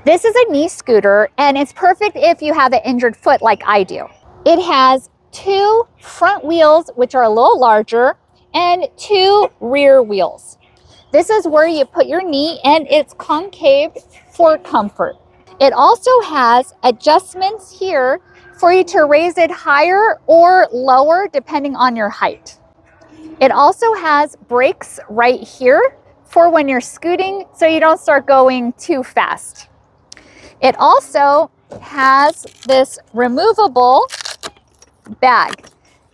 This is a knee scooter, and it's perfect if you have an injured foot like I do. It has 2 front wheels, which are a little larger, and 2 rear wheels. This is where you put your knee, and it's concave for comfort. It also has adjustments here for you to raise it higher or lower depending on your height. It also has brakes right here for when you're scooting so you don't start going too fast. It also has this removable bag.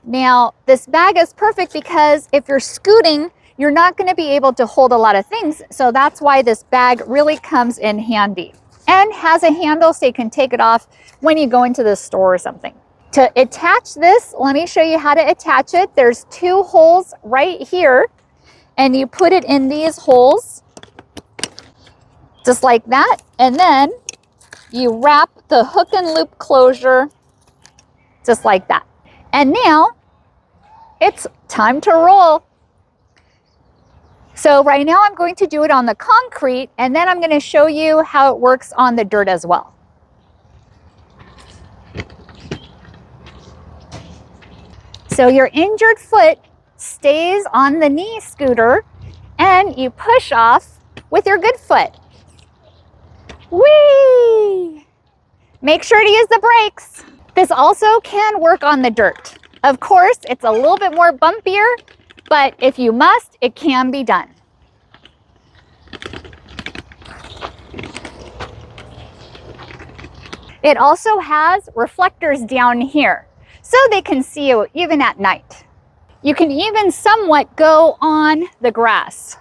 Now, this bag is perfect because if you're scooting, you're not going to be able to hold a lot of things. So that's why this bag really comes in handy and has a handle so you can take it off when you go into the store or something. To attach this, let me show you how to attach it. There's 2 holes right here, and you put it in these holes just like that, and then you wrap the hook and loop closure just like that. And now it's time to roll. So right now I'm going to do it on the concrete, and then I'm going to show you how it works on the dirt as well. So your injured foot stays on the knee scooter, and you push off with your good foot. Whee! Make sure to use the brakes. This also can work on the dirt. Of course, it's a little bit more bumpier, but if you must, it can be done. It also has reflectors down here, so they can see you even at night. You can even somewhat go on the grass.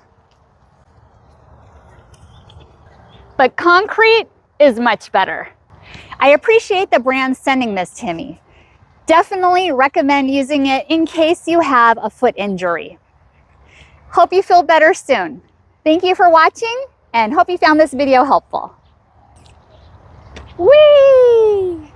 But concrete is much better. I appreciate the brand sending this to me. Definitely recommend using it in case you have a foot injury. Hope you feel better soon. Thank you for watching, and hope you found this video helpful. Whee!